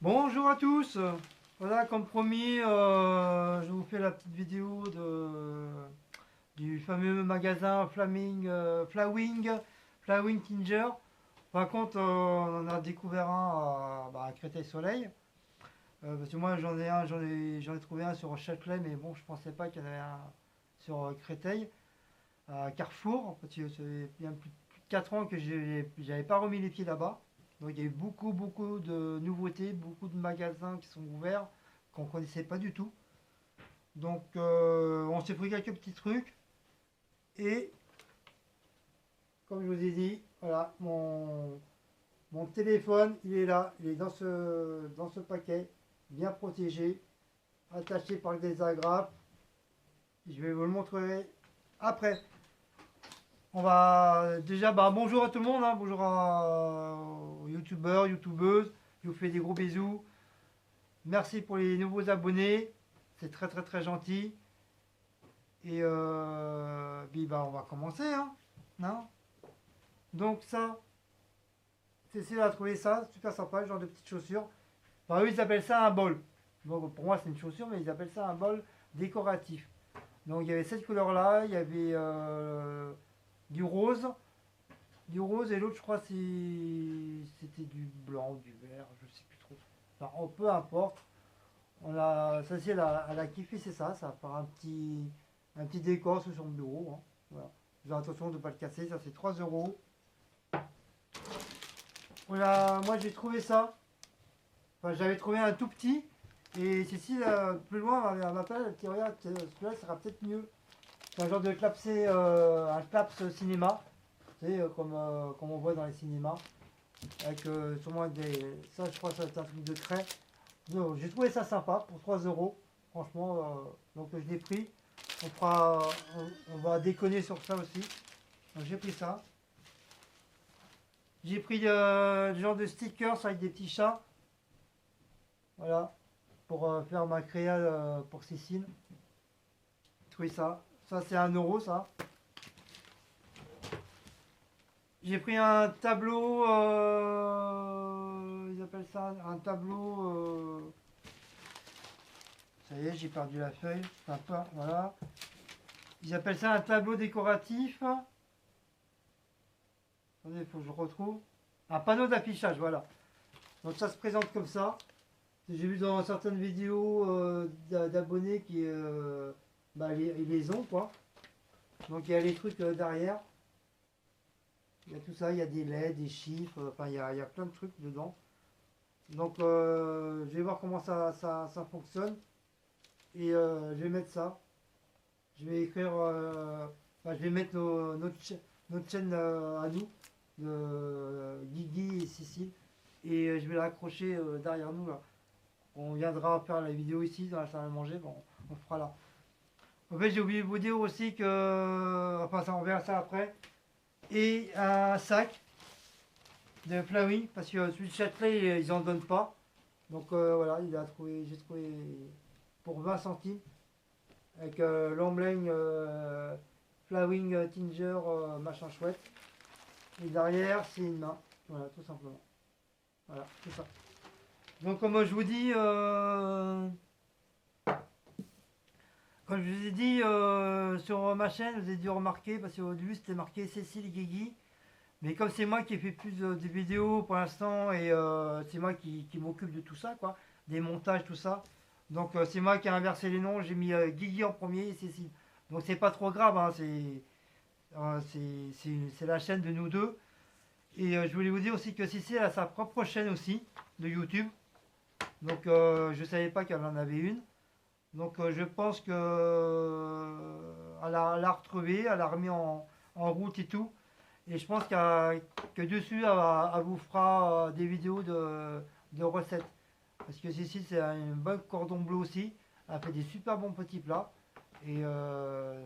Bonjour à tous. Voilà, comme promis, je vous fais la petite vidéo du fameux magasin Flawing Tinger. Par contre, on en a découvert un à Créteil-Soleil. Parce que moi, j'en ai trouvé un sur Châtelet, mais bon, je pensais pas qu'il y en avait un sur Créteil, à Carrefour, parce que c'est bien plus de 4 ans que j'avais pas remis les pieds là-bas. Donc il y a eu beaucoup de nouveautés, beaucoup de magasins qui sont ouverts qu'on ne connaissait pas du tout. Donc on s'est pris quelques petits trucs et comme je vous ai dit, voilà, mon téléphone, il est là, il est dans ce paquet, bien protégé, attaché par des agrafes. Je vais vous le montrer après. On va déjà, bonjour à tout le monde, hein, bonjour aux youtubeurs, youtubeuses. Je vous fais des gros bisous. Merci pour les nouveaux abonnés. C'est très gentil. Et puis on va commencer. Hein. Non. Donc ça, Cécile a trouvé ça, super sympa, genre de petites chaussures. Eux, ils appellent ça un bol. Donc pour moi, c'est une chaussure, mais ils appellent ça un bol décoratif. Donc il y avait cette couleur-là, il y avait du rose. Du rose et l'autre, je crois, c'était du blanc, du vert, je sais plus trop. Enfin, peu importe. Ça, c'est elle a kiffé, c'est ça. Ça va faire un petit décor sur son bureau. Hein. Voilà. Fais attention de ne pas le casser. Ça, c'est 3 euros. Voilà, moi, j'ai trouvé ça. Enfin, j'avais trouvé un tout petit. Et Cécile, plus loin, elle m'appelle. Elle dit regarde, celui-là sera peut-être mieux. C'est un genre de clapsé, un claps cinéma. Tu sais, comme on voit dans les cinémas. Avec sûrement des. Ça, je crois que c'est un truc de trait. Donc, j'ai trouvé ça sympa pour 3 euros. Franchement, donc je l'ai pris. On, fera, on va déconner sur ça aussi. Donc j'ai pris ça. J'ai pris le genre de stickers avec des petits chats. Voilà. Pour faire ma créa pour Cécile. J'ai trouvé ça. Ça c'est 1 euro ça. J'ai pris un tableau. Ils appellent ça un tableau. Ça y est, j'ai perdu la feuille. Enfin, voilà. Ils appellent ça un tableau décoratif. Attendez, il faut que je retrouve. Un panneau d'affichage, voilà. Donc ça se présente comme ça. J'ai vu dans certaines vidéos d'abonnés qui ils les ont quoi. Donc il y a les trucs derrière. Il y a tout ça, il y a des LED, des chiffres, enfin il y a plein de trucs dedans. Donc je vais voir comment ça fonctionne. Et je vais mettre ça. Je vais écrire, je vais mettre notre chaîne à nous, de Guigui et Cécile. Et je vais l'accrocher derrière nous là. On viendra faire la vidéo ici dans la salle à manger, bon, on fera là. En fait, j'ai oublié de vous dire aussi que, enfin, ça, on verra ça après. Et un sac de Flowing, parce que celui de Châtelet, ils en donnent pas. Donc voilà, j'ai trouvé pour 20 centimes avec l'emblème Flowing Tinger machin chouette. Et derrière, c'est une main. Voilà, tout simplement. Voilà, c'est ça. Donc comme je vous dis, comme je vous ai dit sur ma chaîne, vous avez dû remarquer, parce qu'au début c'était marqué Cécile Guigui, mais comme c'est moi qui ai fait plus de vidéos pour l'instant, et c'est moi qui m'occupe de tout ça, quoi, des montages, tout ça, donc c'est moi qui ai inversé les noms, j'ai mis Guigui en premier et Cécile. Donc c'est pas trop grave, hein, c'est la chaîne de nous deux. Et je voulais vous dire aussi que Cécile a sa propre chaîne aussi, de YouTube. Donc je savais pas qu'elle en avait une. Donc je pense que elle a retrouvé, elle a remis en route et tout. Et je pense que dessus, elle vous fera des vidéos de recettes. Parce que Cécile, c'est un bon cordon bleu aussi. Elle fait des super bons petits plats. Et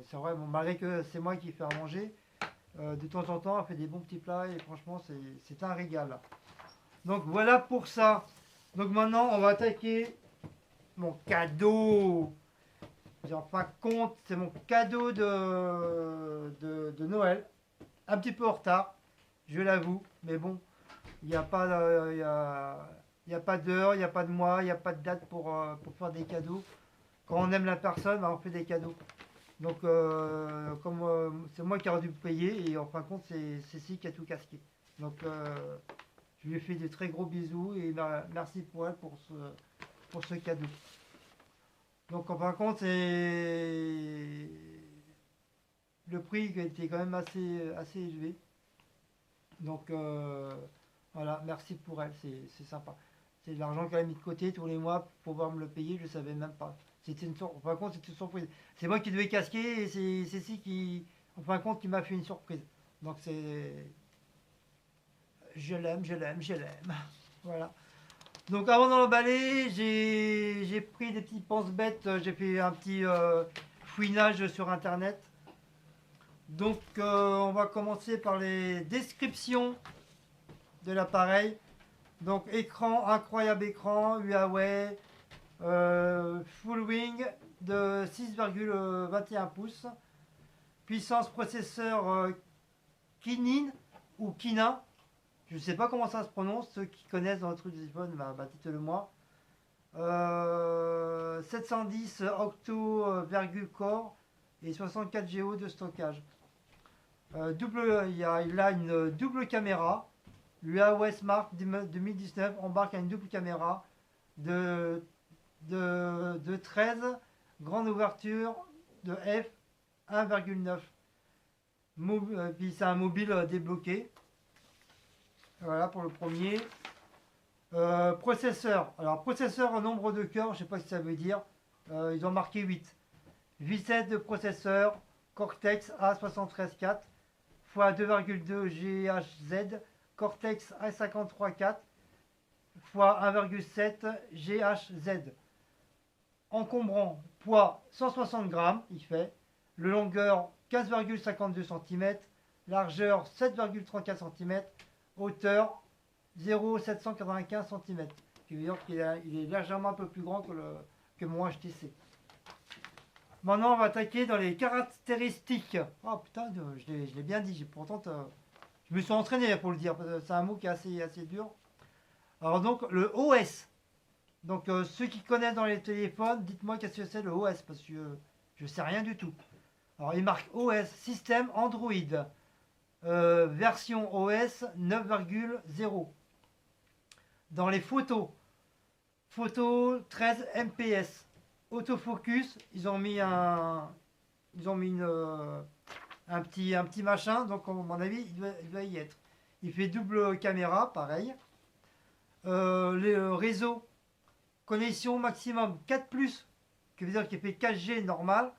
c'est vrai, bon, malgré que c'est moi qui fais à manger, de temps en temps, elle fait des bons petits plats. Et franchement, c'est un régal. Donc voilà pour ça. Donc maintenant, on va attaquer mon cadeau. J'en pas compte, c'est mon cadeau de Noël. Un petit peu en retard, je l'avoue, mais bon, il n'y a pas, Il n'y a pas d'heure, il n'y a pas de mois, il n'y a pas de date pour faire des cadeaux. Quand on aime la personne, bah, on fait des cadeaux. Donc, comme c'est moi qui aurais dû payer, et en fin de compte, c'est Cécile qui a tout casqué. Donc, je lui fais de très gros bisous et merci pour elle pour ce cadeau. Donc, en fin de compte, le prix était quand même assez élevé. Donc, voilà, merci pour elle, c'est sympa. C'est de l'argent qu'elle a mis de côté tous les mois pour pouvoir me le payer, je ne savais même pas. C'était une surprise. En fin de compte, c'était une surprise. C'est moi qui devais casquer et c'est Cécile qui, en fin de compte, qui m'a fait une surprise. Donc c'est. Je l'aime, je l'aime, je l'aime. Voilà. Donc avant d'en l'emballer, j'ai pris des petits pense-bêtes, j'ai fait un petit fouinage sur internet. Donc on va commencer par les descriptions de l'appareil. Donc écran, incroyable écran, Huawei, full wing de 6,21 pouces. Puissance processeur Kinin ou Kina. Je ne sais pas comment ça se prononce. Ceux qui connaissent dans le truc du téléphone, bah dites-le moi. 710 octo virgule core et 64 Go de stockage. Il a une double caméra. Le Huawei Smart 2019 embarque une double caméra de 13, grande ouverture de f 1,9. Puis c'est un mobile débloqué. Voilà pour le premier. Processeur. Alors processeur en nombre de cœurs, je ne sais pas ce que ça veut dire. Ils ont marqué 8. Vitesse de processeur Cortex A734 x 2,2 GHz, Cortex A534 x 1,7 GHz. Encombrant, poids 160 grammes, il fait. Le longueur 15,52 cm, largeur 7,34 cm, hauteur 0,795 cm. Ce qui veut dire qu'il est légèrement un peu plus grand que mon HTC. Maintenant, on va attaquer dans les caractéristiques. Oh putain, je l'ai bien dit. Pourtant, je me suis entraîné pour le dire. C'est un mot qui est assez dur. Alors donc, le OS. Donc, ceux qui connaissent dans les téléphones, dites-moi qu'est-ce que c'est le OS, parce que je ne sais rien du tout. Alors, il marque OS, système Android. Version OS 9,0. Dans les photos, photo 13 mps. Autofocus, ils ont mis un petit machin, donc à mon avis, il doit y être. Il fait double caméra, pareil. Les réseaux, connexion maximum 4+, qui veut dire qu'il fait 4G normal,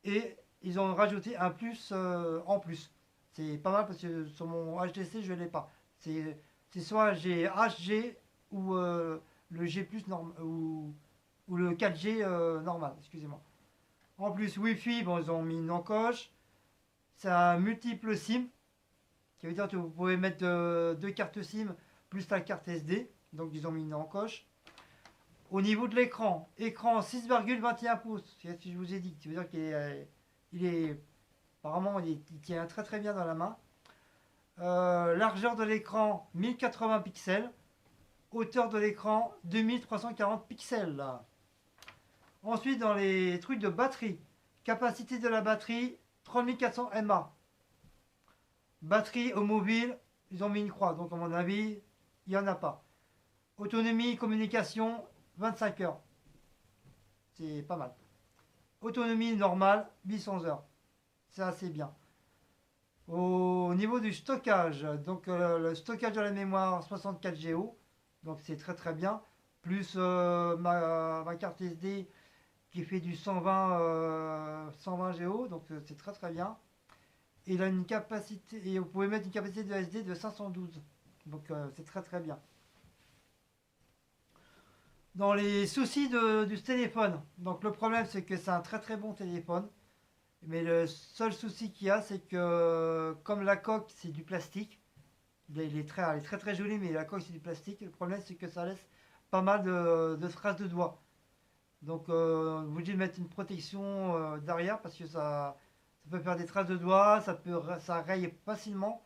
et ils ont rajouté un plus en plus. C'est pas mal parce que sur mon HTC, je ne l'ai pas. C'est soit j'ai HG ou le G+, ou le 4G normal, excusez-moi. En plus, Wi-Fi, bon, ils ont mis une encoche. C'est un multiple SIM, qui veut dire que vous pouvez mettre deux cartes SIM plus la carte SD. Donc, ils ont mis une encoche. Au niveau de l'écran, écran 6,21 pouces, c'est ce que je vous ai dit. Ça veut dire qu'il apparemment, il tient très très bien dans la main. Largeur de l'écran 1080 pixels. Hauteur de l'écran 2340 pixels. Là. Ensuite, dans les trucs de batterie, capacité de la batterie 3400 mAh. Batterie au mobile, ils ont mis une croix, donc à mon avis, il n'y en a pas. Autonomie, communication, 25 heures. C'est pas mal. Autonomie normale, 800 heures. C'est assez bien. Au niveau du stockage, donc le stockage de la mémoire 64 Go, donc c'est très très bien. Plus ma carte SD qui fait du 120 Go, donc c'est très très bien. Et il a une capacité, et vous pouvez mettre une capacité de SD de 512, donc c'est très très bien. Dans les soucis du téléphone, donc le problème c'est que c'est un très très bon téléphone, mais le seul souci qu'il y a c'est que comme la coque c'est du plastique, elle est très très jolie, mais la coque c'est du plastique, le problème c'est que ça laisse pas mal de traces de doigts. Donc, vous dites de mettre une protection derrière parce que ça peut faire des traces de doigts, ça raye facilement.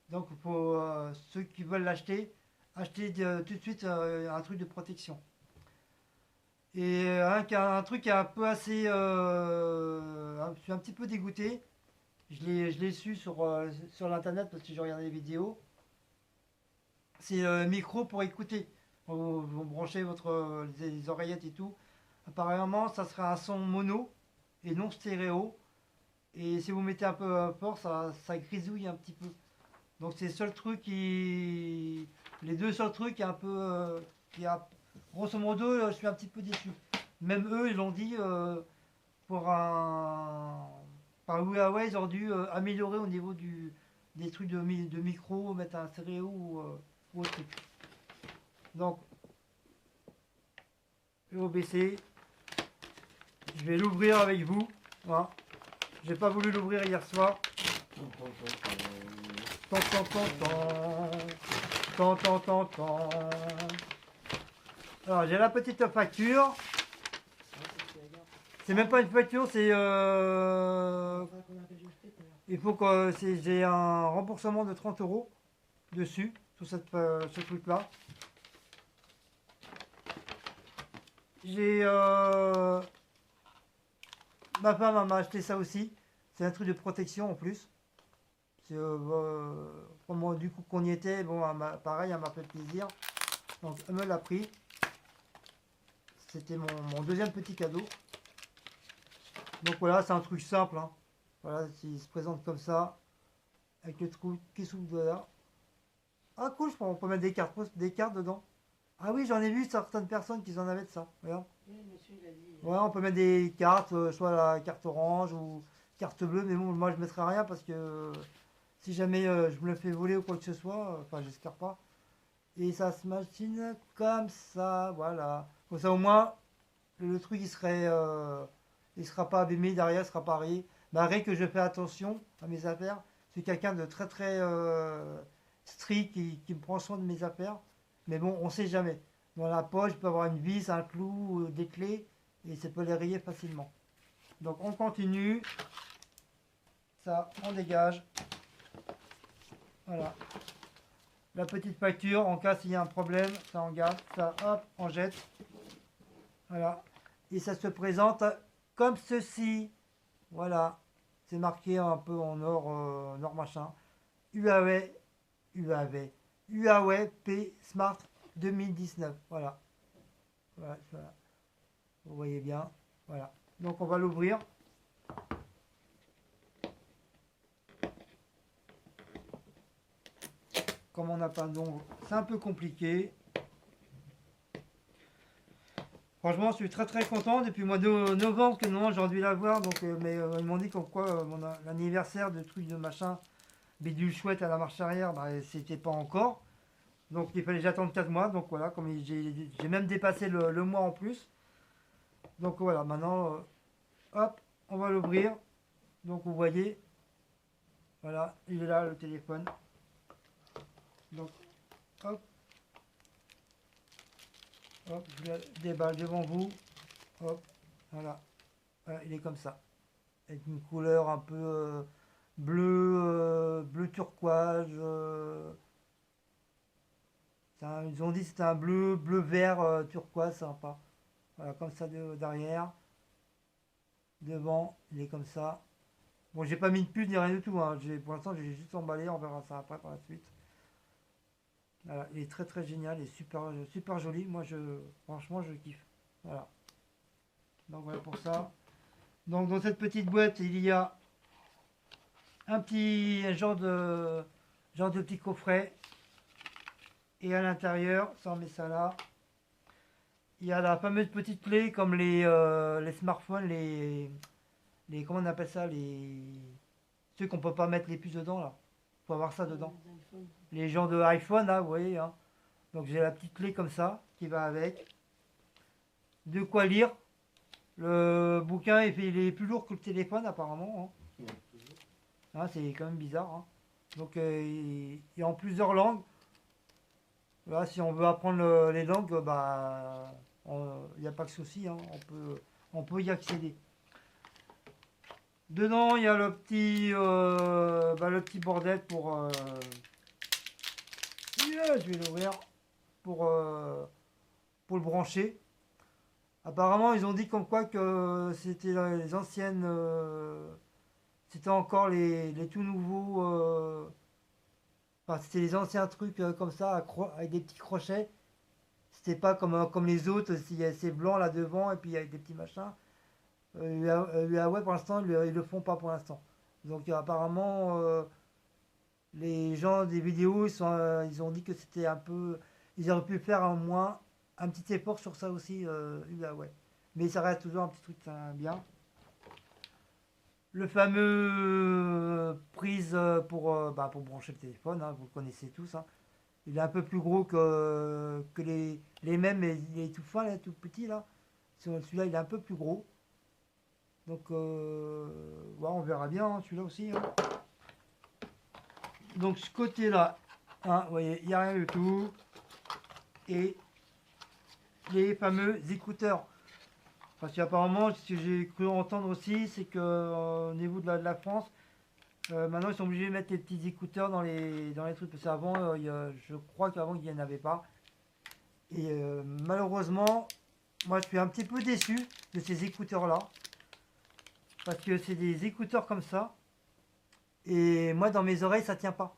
Donc, pour ceux qui veulent l'acheter, acheter tout de suite un truc de protection. Et un truc qui est un peu assez... je suis un petit peu dégoûté. Je l'ai su sur l'internet parce que j'ai regardé les vidéos. C'est un micro pour écouter. Vous branchez les oreillettes et tout. Apparemment, ça serait un son mono et non stéréo. Et si vous mettez un peu fort, ça grisouille un petit peu. Donc c'est le seul truc qui... Les deux seuls trucs qui est un peu... Grosso modo, je suis un petit peu déçu. Même eux, ils l'ont dit, pour un... Par Huawei, ils auraient dû améliorer au niveau des trucs de micro, mettre un stéréo ou autre truc. Donc, je vais baisser. Je vais l'ouvrir avec vous. Voilà. J'ai pas voulu l'ouvrir hier soir. Tant, tant, tant, tant. Tant, tant, tant, tant. Alors, j'ai la petite facture. C'est même pas une facture, c'est... il faut que j'ai un remboursement de 30 € dessus, sur ce truc-là. J'ai... ma femme m'a acheté ça aussi. C'est un truc de protection en plus. Moi, du coup qu'on y était, bon, pareil, elle m'a fait plaisir. Donc elle me l'a pris. C'était mon deuxième petit cadeau. Donc voilà, c'est un truc simple. Hein. Voilà, il se présente comme ça. Avec le trou qui s'ouvre de là. Ah cool, on peut mettre des cartes dedans. Ah oui, j'en ai vu certaines personnes qui en avaient de ça. Regarde. Oui, monsieur, il a dit. Ouais, on peut mettre des cartes, soit la carte orange ou carte bleue, mais bon, moi je mettrai rien parce que si jamais je me le fais voler ou quoi que ce soit, enfin j'espère pas. Et ça se machine comme ça, voilà. Comme ça au moins, le truc il sera pas abîmé derrière, il sera pas rayé. Bah, rien que je fais attention à mes affaires, c'est quelqu'un de très très strict qui me prend soin de mes affaires. Mais bon, on sait jamais. Dans la poche, il peut avoir une vis, un clou, des clés, et ça peut les rayer facilement. Donc on continue. Ça, on dégage. Voilà. La petite facture, en cas s'il y a un problème, ça on garde, ça hop, on jette. Voilà. Et ça se présente comme ceci. Voilà. C'est marqué un peu en or machin. Huawei, Huawei P Smart 2019. Voilà. Voilà, voilà. Vous voyez bien. Voilà. Donc on va l'ouvrir. Comme on n'a pas d'ombre, c'est un peu compliqué. Franchement, je suis très très content. Depuis le mois de novembre que normalement j'aurais dû l'avoir. Donc, mais ils m'ont dit comme quoi l'anniversaire de trucs de machin, bidule chouette à la marche arrière, bah, c'était pas encore. Donc il fallait que j'attende 4 mois. Donc voilà, comme j'ai même dépassé le mois en plus. Donc voilà, maintenant, hop, on va l'ouvrir. Donc vous voyez, voilà, il est là le téléphone. Donc, hop, hop, je le déballe devant vous. Hop, voilà. Voilà, il est comme ça. Avec une couleur un peu bleu turquoise. Ils ont dit que c'était un bleu vert turquoise sympa. Voilà, comme ça derrière. Devant, il est comme ça. Bon, j'ai pas mis de puce ni rien du tout. Hein. Pour l'instant, j'ai juste emballé. On verra ça après par la suite. Voilà, il est très très génial et super joli. Moi, franchement, je kiffe. Voilà. Donc voilà pour ça. Donc dans cette petite boîte, il y a un petit genre de petit coffret. Et à l'intérieur, ça on met ça là. Il y a la fameuse petite clé comme les smartphones, comment on appelle ça, ceux qu'on peut pas mettre les puces dedans là. Faut avoir ça dedans. Les gens de iPhone là, vous voyez. Hein. Donc j'ai la petite clé comme ça qui va avec. De quoi lire. Le bouquin il est plus lourd que le téléphone apparemment. Hein. Hein, c'est quand même bizarre. Hein. Donc il est en plusieurs langues. Là, si on veut apprendre les langues, bah, il n'y a pas de souci. Hein. On peut y accéder. Dedans, il y a le petit bordel pour... je vais l'ouvrir. pour le brancher. Apparemment, ils ont dit comme quoi que c'était les anciennes. C'était encore les tout nouveaux. Enfin, c'était les anciens trucs comme ça, avec des petits crochets. C'était pas comme les autres, c'est blanc là devant et puis avec des petits machins. Huawei pour l'instant, ils le font pas pour l'instant. Donc apparemment, les gens des vidéos, ils ont dit que c'était un peu. Ils auraient pu faire au moins un petit effort sur ça aussi, Huawei. Mais ça reste toujours un petit truc bien. Le fameux prise pour brancher le téléphone, hein, vous le connaissez tous, hein. Il est un peu plus gros que les mêmes, mais il est tout fin, là, tout petit là. Celui-là, il est un peu plus gros. Donc, ouais, on verra bien, hein, celui-là aussi, hein. Donc, ce côté-là, hein, vous voyez, il n'y a rien du tout. Et les fameux écouteurs. Parce qu'apparemment, ce que j'ai cru entendre aussi, c'est que au niveau de la France, maintenant ils sont obligés de mettre les petits écouteurs dans les trucs. Parce qu'avant, je crois qu'avant il n'y en avait pas. Et malheureusement, moi je suis un petit peu déçu de ces écouteurs-là. Parce que c'est des écouteurs comme ça. Et moi dans mes oreilles ça tient pas.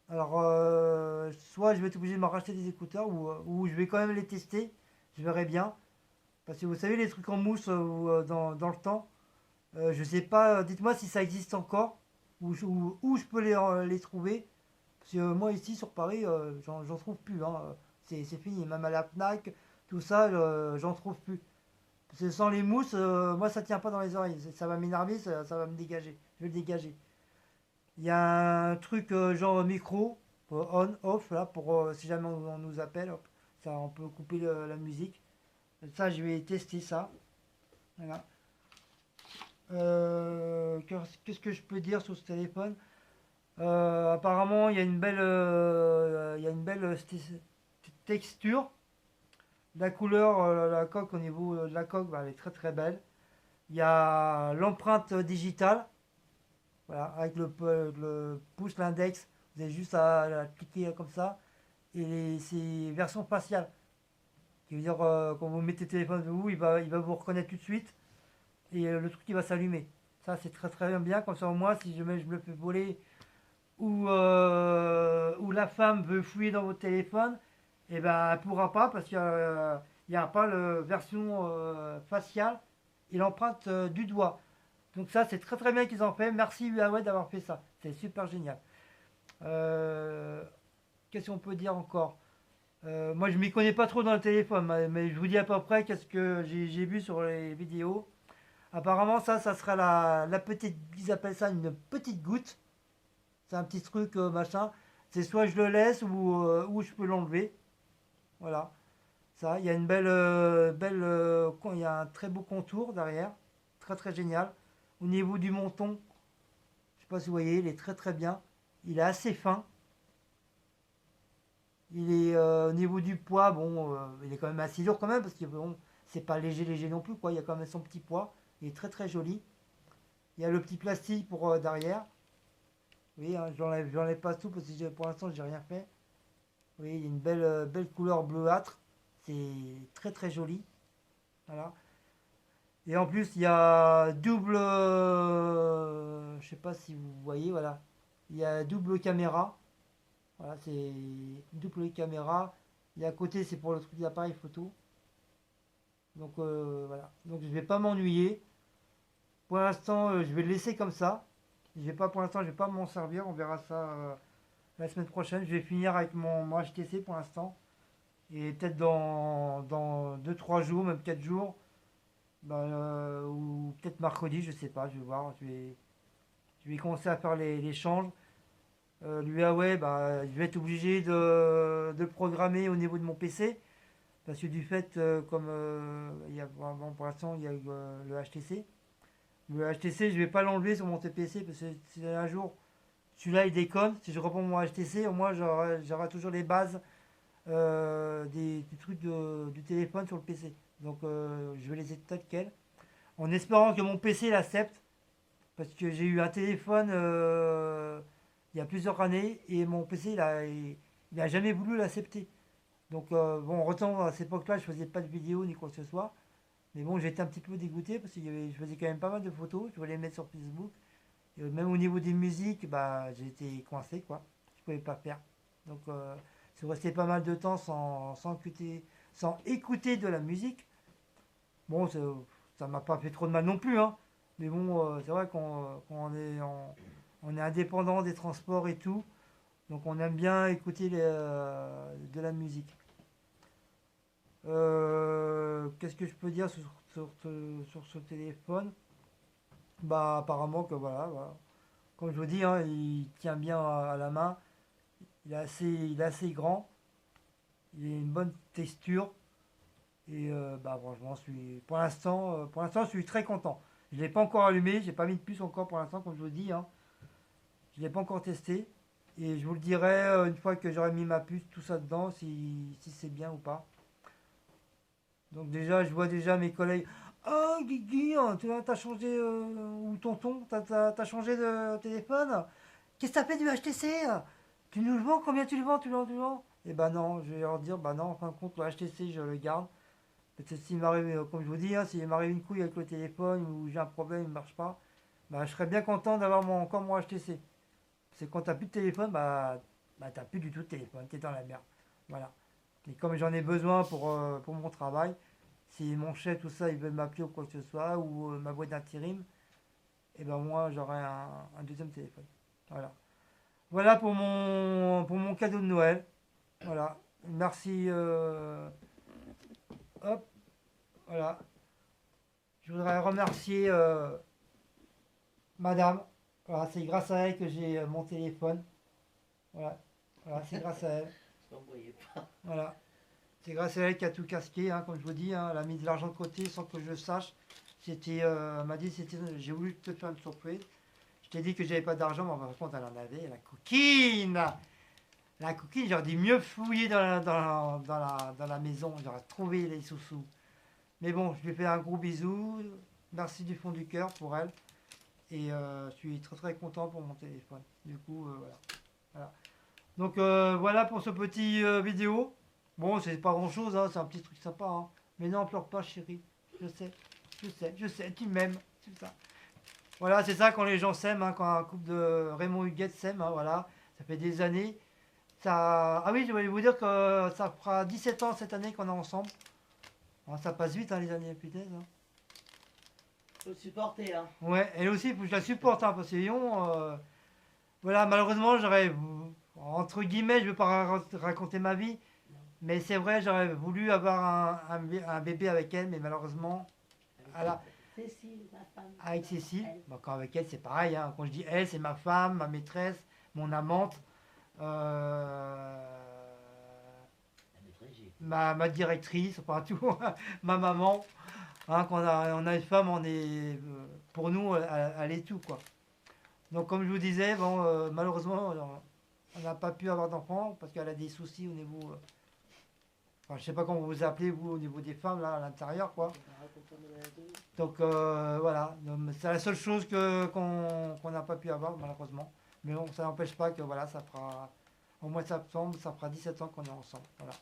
Alors soit je vais être obligé de me racheter des écouteurs ou je vais quand même les tester. Je verrai bien. Parce que vous savez, les trucs en mousse dans le temps, je sais pas, dites-moi si ça existe encore, où je peux les trouver. Parce que moi, ici sur Paris, j'en trouve plus, hein. C'est fini, même à la Fnac, tout ça, j'en trouve plus. Parce que sans les mousses, moi, ça tient pas dans les oreilles. Ça va m'énerver, ça va me dégager. Je vais le dégager. Il y a un truc genre micro, on, off, là, pour si jamais on nous appelle, hop, ça, on peut couper la musique. Ça, je vais tester ça. Voilà. Qu'est-ce que je peux dire sur ce téléphone? Apparemment, il y a une belle texture. La couleur, la coque au niveau de la coque, bah, elle est très très belle. Il y a l'empreinte digitale, voilà, avec le pouce, l'index. Vous avez juste à cliquer comme ça. Et c'est version faciale. Qui veut dire, quand vous mettez le téléphone de vous, il va vous reconnaître tout de suite. Et le truc, il va s'allumer. Ça, c'est très très bien. Comme ça, au moins, si jamais je me le fais voler ou la femme veut fouiller dans votre téléphone, et ben, elle ne pourra pas parce qu'il n'y a pas la version faciale et l'empreinte du doigt. Donc ça, c'est très très bien qu'ils ont fait. Merci Huawei d'avoir fait ça. C'est super génial. Euh, Qu'est-ce qu'on peut dire encore? Moi, je m'y connais pas trop dans le téléphone, mais je vous dis à peu près qu'est-ce que j'ai vu sur les vidéos. Apparemment, ça sera la petite, ils appellent ça une petite goutte. C'est un petit truc, machin. C'est soit je le laisse ou je peux l'enlever. Voilà. Ça, il y a une il y a un très beau contour derrière. Très très génial. Au niveau du menton, je sais pas si vous voyez, il est très très bien. Il est assez fin. Il est au niveau du poids, bon, il est quand même assez lourd quand même parce que bon, c'est pas léger non plus quoi. Il y a quand même son petit poids. Il est très très joli. Il y a le petit plastique pour derrière. Oui, hein, j'enlève pas tout parce que pour l'instant j'ai rien fait. Oui, il y a une belle couleur bleuâtre. C'est très très joli. Voilà. Et en plus il y a double, je sais pas si vous voyez, voilà. Il y a double caméra. Voilà, c'est double caméra. Et à côté c'est pour le truc d'appareil photo. Donc voilà. Donc je vais pas m'ennuyer. Pour l'instant je vais le laisser comme ça. Pour l'instant je vais pas m'en servir. On verra ça la semaine prochaine. Je vais finir avec mon HTC pour l'instant. Et peut-être dans 2-3 jours, même 4 jours, bah, ou peut-être mercredi, je sais pas, je vais voir. Je vais commencer à faire l'échange. Le Huawei, bah, je vais être obligé de le programmer au niveau de mon PC. Parce que du fait, comme bon, pour l'instant, il y a le HTC. Le HTC, je vais pas l'enlever sur mon PC parce que si un jour celui-là il déconne, si je reprends mon HTC, au moins j'aurai toujours les bases du truc du téléphone sur le PC. Donc je vais les laisser tel quel. En espérant que mon PC l'accepte. Parce que j'ai eu un téléphone il y a plusieurs années et mon PC il n'a jamais voulu l'accepter. Donc, bon, autant à cette époque-là, je faisais pas de vidéo ni quoi que ce soit. Mais bon, j'étais un petit peu dégoûté parce que je faisais quand même pas mal de photos. Je voulais les mettre sur Facebook. Et même au niveau des musiques, bah, j'étais coincé, quoi. Je pouvais pas faire. Donc, je suis resté pas mal de temps sans écouter de la musique. Bon, ça m'a pas fait trop de mal non plus, hein. Mais bon, c'est vrai on est indépendant des transports et tout. Donc, on aime bien écouter de la musique. Qu'est-ce que je peux dire sur ce téléphone? Bah, apparemment que voilà. Comme je vous dis, hein, il tient bien à la main. Il est assez grand. Il a une bonne texture. Et bah, franchement, pour l'instant, je suis très content. Je ne l'ai pas encore allumé. J'ai pas mis de puce encore pour l'instant, comme je vous dis, hein. Je ne l'ai pas encore testé. Et je vous le dirai une fois que j'aurai mis ma puce, tout ça dedans, si c'est bien ou pas. Donc déjà, je vois déjà mes collègues. Ah, Guigui, hein, tu as changé, ou tonton, t'as changé de téléphone? Qu'est-ce que t'as fait du HTC? Tu nous le vends? Combien tu le vends? Tu le vends? Eh ben non, je vais leur dire, bah non, en fin de compte, le HTC, je le garde. Peut-être s'il m'arrive, comme je vous dis, hein, s'il m'arrive une couille avec le téléphone ou j'ai un problème, il ne marche pas, bah je serais bien content d'avoir encore mon HTC. C'est quand t'as plus de téléphone, bah t'as plus du tout de téléphone, t'es dans la merde. Voilà. Et comme j'en ai besoin pour mon travail, si mon chef, tout ça, ils veulent m'appeler ou quoi que ce soit, ou ma boîte d'intérim, et ben moi j'aurai un deuxième téléphone. Voilà. Voilà pour mon cadeau de Noël. Voilà. Merci. Hop. Voilà. Je voudrais remercier madame. Voilà, c'est grâce à elle que j'ai mon téléphone. Voilà. Voilà, c'est grâce à elle. Voilà. C'est grâce à elle qui a tout casqué, hein, comme je vous dis, hein. Elle a mis de l'argent de côté sans que je le sache. Elle m'a dit, j'ai voulu te faire une surprise. Je t'ai dit que j'avais pas d'argent, mais par contre, elle en avait. La coquine! La coquine, j'aurais dû mieux fouiller dans la maison. J'aurais trouvé les sous-sous. Mais bon, je lui fais un gros bisou. Merci du fond du cœur pour elle. Et je suis très très content pour mon téléphone. Du coup, voilà. Voilà. Donc voilà pour ce petit vidéo. Bon, c'est pas grand chose, hein, c'est un petit truc sympa, hein. Mais non, pleure pas, chérie. Je sais, tu m'aimes. C'est ça. Voilà, c'est ça quand les gens s'aiment, hein, quand un couple de Raymond Huguette s'aime, hein, voilà. Ça fait des années. Ah oui, je voulais vous dire que ça fera 17 ans cette année qu'on est ensemble. Ah, ça passe vite, hein, les années, putain, hein. Faut le supporter, hein. Ouais, elle aussi, il faut que je la supporte, hein, parce que sinon, voilà, malheureusement, entre guillemets, je ne veux pas raconter ma vie, mais c'est vrai, j'aurais voulu avoir un bébé avec elle, mais malheureusement, voilà, Cécile, ma femme. avec Cécile, Elle. bon, quand avec elle, c'est pareil, hein. Quand je dis elle, c'est ma femme, ma maîtresse, mon amante, ma directrice, enfin tout, ma maman. Hein, quand on a une femme, pour nous, elle est tout, quoi. Donc, comme je vous disais, bon, malheureusement, on n'a pas pu avoir d'enfant parce qu'elle a des soucis au niveau. Enfin, je sais pas comment vous appelez, vous, au niveau des femmes, là, à l'intérieur, quoi. Donc, voilà. C'est la seule chose qu'on n'a pas pu avoir, malheureusement. Mais bon, ça n'empêche pas que, voilà, ça fera. Au mois de septembre, ça fera 17 ans qu'on est ensemble. Voilà.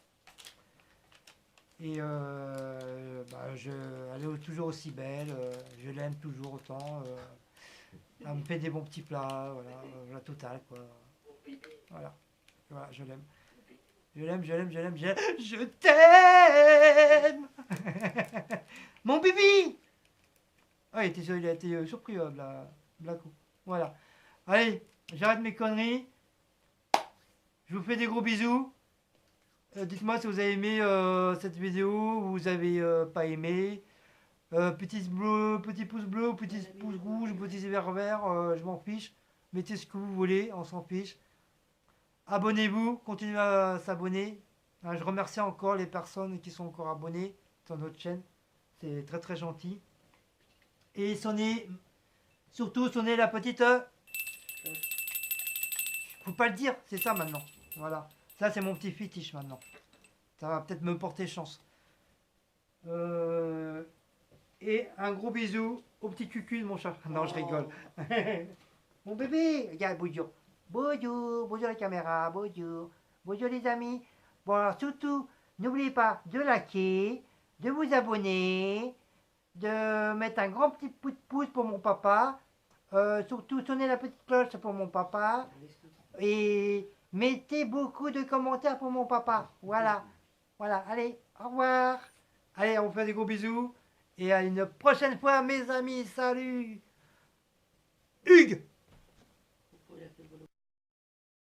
Et bah, elle est toujours aussi belle, je l'aime toujours autant. Elle me fait des bons petits plats, voilà, la totale, quoi. Voilà, voilà, je l'aime. Je t'aime. Mon bibi. Ah, il a été surpris, Blacko. Voilà. Allez, j'arrête mes conneries. Je vous fais des gros bisous. Dites-moi si vous avez aimé cette vidéo ou vous avez pas aimé. Petit pouce bleu, petit pouce rouge, petit vert, je m'en fiche. Mettez ce que vous voulez, on s'en fiche. Abonnez-vous, continuez à s'abonner. Je remercie encore les personnes qui sont encore abonnées sur notre chaîne. C'est très très gentil. Et surtout sonnez la petite. Faut pas le dire, c'est ça maintenant. Voilà. Ça c'est mon petit fétiche maintenant. Ça va peut-être me porter chance. Et un gros bisou au petit cucu de mon chat. Non, je rigole. Mon bébé, regarde, bonjour. Bonjour, bonjour la caméra, bonjour. Bonjour les amis. Bon alors surtout, n'oubliez pas de liker, de vous abonner, de mettre un grand petit pouce pour mon papa. Surtout sonnez la petite cloche pour mon papa. Et mettez beaucoup de commentaires pour mon papa. Voilà. Voilà. Allez, au revoir. Allez, on vous fait des gros bisous. Et à une prochaine fois mes amis. Salut. Hugues.